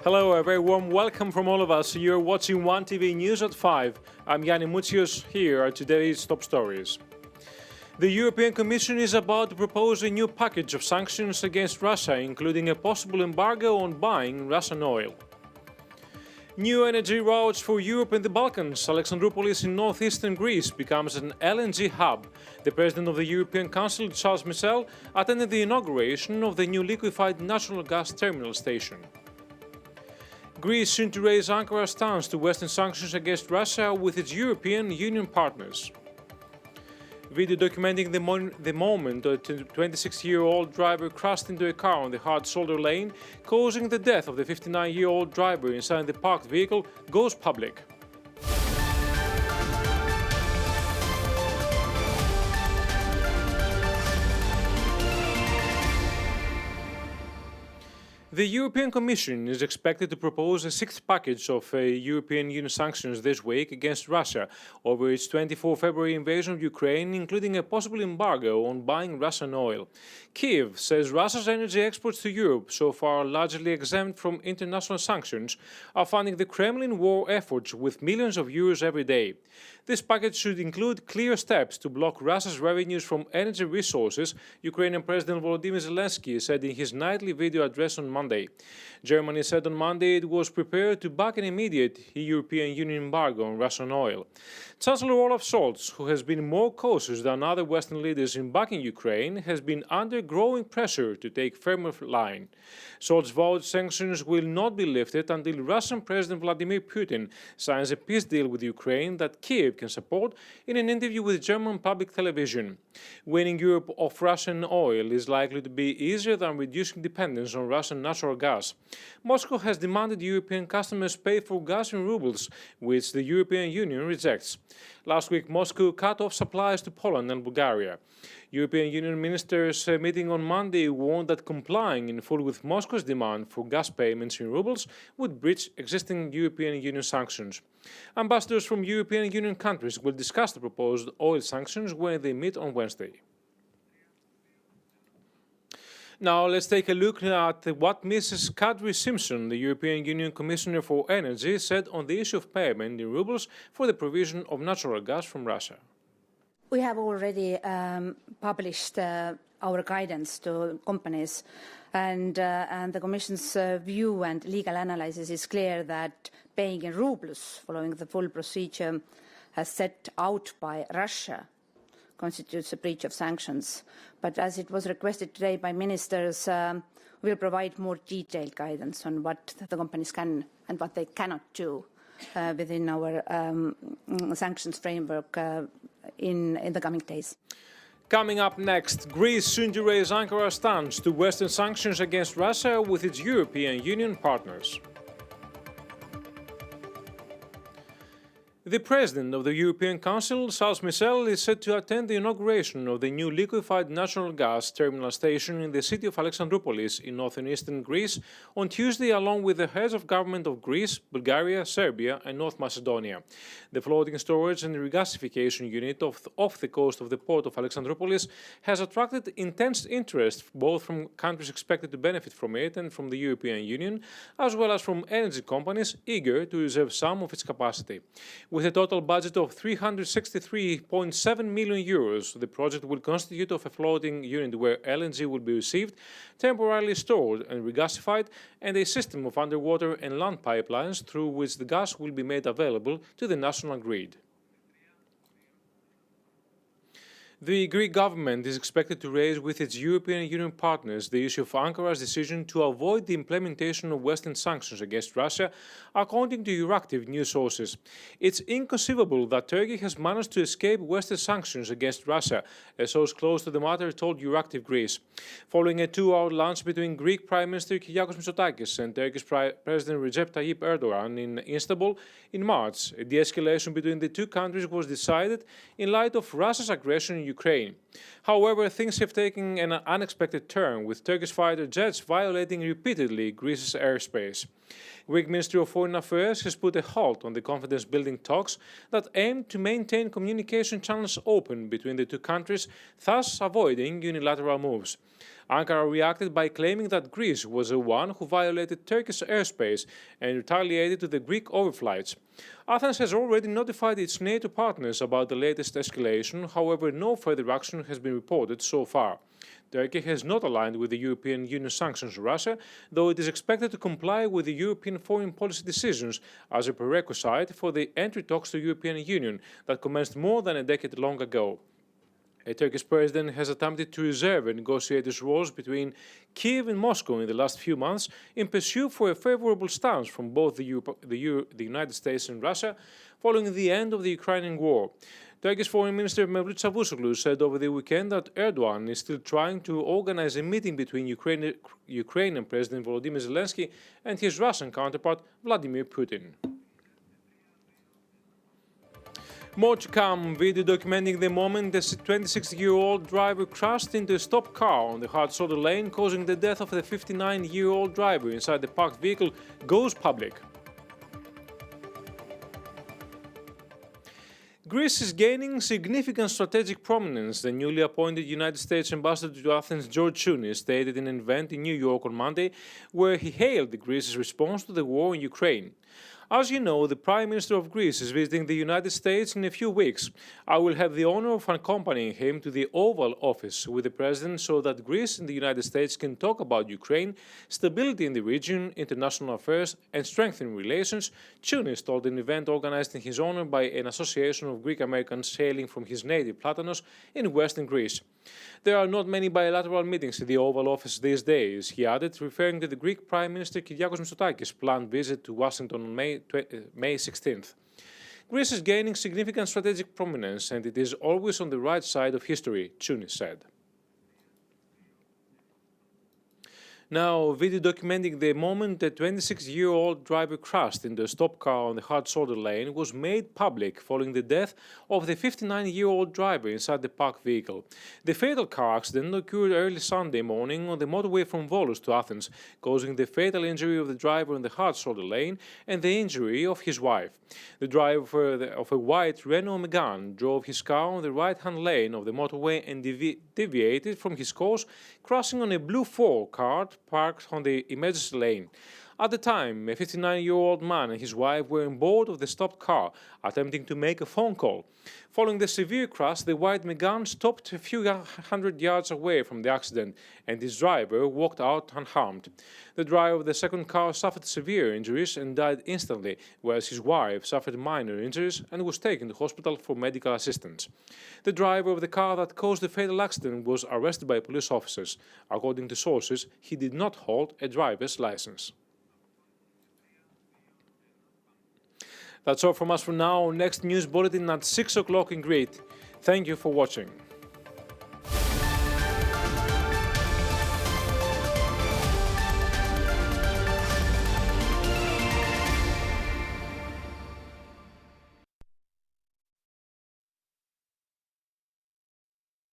Hello, a very warm welcome from all of us. You're watching One TV News at 5. I'm Yanni Moutsios. Here are today's top stories. The European Commission is about to propose a new package of sanctions against Russia, including a possible embargo on buying Russian oil. New energy routes for Europe and the Balkans. Alexandroupolis in northeastern Greece becomes an LNG hub. The President of the European Council, Charles Michel, attended the inauguration of the new liquefied natural gas terminal station. Greece soon to raise Ankara's stance to Western sanctions against Russia with its European Union partners. Video documenting the moment a 26-year-old driver crashed into a car on the hard shoulder lane, causing the death of the 59-year-old driver inside the parked vehicle, goes public. The European Commission is expected to propose a sixth package of European Union sanctions this week against Russia over its 24 February invasion of Ukraine, including a possible embargo on buying Russian oil. Kiev says Russia's energy exports to Europe, so far largely exempt from international sanctions, are funding the Kremlin war efforts with millions of euros every day. This package should include clear steps to block Russia's revenues from energy resources, Ukrainian President Volodymyr Zelensky said in his nightly video address on Monday. Germany said on Monday it was prepared to back an immediate European Union embargo on Russian oil. Chancellor Olaf Scholz, who has been more cautious than other Western leaders in backing Ukraine, has been under growing pressure to take firmer line. Scholz vowed sanctions will not be lifted until Russian President Vladimir Putin signs a peace deal with Ukraine that Kiev can support in an interview with German public television. Winning Europe of Russian oil is likely to be easier than reducing dependence on Russian natural gas. Moscow has demanded European customers pay for gas in rubles, which the European Union rejects. Last week, Moscow cut off supplies to Poland and Bulgaria. European Union ministers meeting on Monday warned that complying in full with Moscow's demand for gas payments in rubles would breach existing European Union sanctions. Ambassadors from European Union countries will discuss the proposed oil sanctions when they meet on Wednesday. Now let's take a look at what Mrs. Kadri Simpson, the European Union Commissioner for Energy, said on the issue of payment in rubles for the provision of natural gas from Russia. We have already published our guidance to companies, and the Commission's view and legal analysis is clear that paying in rubles following the full procedure as set out by Russia constitutes a breach of sanctions. But as it was requested today by ministers, we will provide more detailed guidance on what the companies can and what they cannot do within our sanctions framework in the coming days. Coming up next, Greece soon to raise Ankara's stance to Western sanctions against Russia with its European Union partners. The President of the European Council, Charles Michel, is set to attend the inauguration of the new liquefied natural gas terminal station in the city of Alexandroupolis in northeastern Greece on Tuesday, along with the heads of government of Greece, Bulgaria, Serbia and North Macedonia. The floating storage and regasification unit off the coast of the port of Alexandroupolis has attracted intense interest both from countries expected to benefit from it and from the European Union, as well as from energy companies eager to reserve some of its capacity. With a total budget of €363.7 million, the project will constitute of a floating unit where LNG will be received, temporarily stored and regasified, and a system of underwater and land pipelines through which the gas will be made available to the national grid. The Greek government is expected to raise with its European Union partners the issue of Ankara's decision to avoid the implementation of Western sanctions against Russia, according to Euractiv news sources. It's inconceivable that Turkey has managed to escape Western sanctions against Russia, a source close to the matter told Euractiv Greece. Following a two-hour lunch between Greek Prime Minister Kyriakos Mitsotakis and Turkish President Recep Tayyip Erdogan in Istanbul in March, a de-escalation between the two countries was decided in light of Russia's aggression in Ukraine. However, things have taken an unexpected turn, with Turkish fighter jets violating repeatedly Greece's airspace. Greek Ministry of Foreign Affairs has put a halt on the confidence-building talks that aim to maintain communication channels open between the two countries, thus avoiding unilateral moves. Ankara reacted by claiming that Greece was the one who violated Turkish airspace and retaliated to the Greek overflights. Athens has already notified its NATO partners about the latest escalation, however, no further action has been reported so far. Turkey has not aligned with the European Union sanctions on Russia, though it is expected to comply with the European foreign policy decisions as a prerequisite for the entry talks to the European Union that commenced more than a decade long ago. A Turkish president has attempted to reserve a negotiator's roles between Kiev and Moscow in the last few months in pursuit for a favorable stance from both the United States and Russia following the end of the Ukrainian war. Turkish Foreign Minister Mevlut Çavuşoğlu said over the weekend that Erdogan is still trying to organize a meeting between Ukrainian President Volodymyr Zelensky and his Russian counterpart Vladimir Putin. More to come, video documenting the moment a 26-year-old driver crashed into a stopped car on the hard-shoulder lane, causing the death of the 59-year-old driver inside the parked vehicle, goes public. Greece is gaining significant strategic prominence, the newly appointed United States ambassador to Athens, George Shounis, stated in an event in New York on Monday, where he hailed Greece's response to the war in Ukraine. As you know, the Prime Minister of Greece is visiting the United States in a few weeks. I will have the honor of accompanying him to the Oval Office with the President so that Greece and the United States can talk about Ukraine, stability in the region, international affairs, and strengthening relations, Shounis told an event organized in his honor by an association of Greek Americans hailing from his native Platanos in western Greece. There are not many bilateral meetings in the Oval Office these days, he added, referring to the Greek Prime Minister Kyriakos Mitsotakis' planned visit to Washington on May 16th. Greece is gaining significant strategic prominence and it is always on the right side of history, Shounis said. Now, video documenting the moment a 26-year-old driver crashed into a stopped car on the hard-shoulder lane was made public following the death of the 59-year-old driver inside the parked vehicle. The fatal car accident occurred early Sunday morning on the motorway from Volos to Athens, causing the fatal injury of the driver in the hard-shoulder lane and the injury of his wife. The driver of a white Renault Megane drove his car on the right-hand lane of the motorway and deviated from his course, crashing on a blue Ford car parked on the emergency lane. At the time, a 59-year-old man and his wife were on board of the stopped car, attempting to make a phone call. Following the severe crash, the white Megane stopped a few hundred yards away from the accident, and his driver walked out unharmed. The driver of the second car suffered severe injuries and died instantly, whereas his wife suffered minor injuries and was taken to hospital for medical assistance. The driver of the car that caused the fatal accident was arrested by police officers. According to sources, he did not hold a driver's license. That's all from us for now. Next news bulletin at 6 o'clock in Greece. Thank you for watching.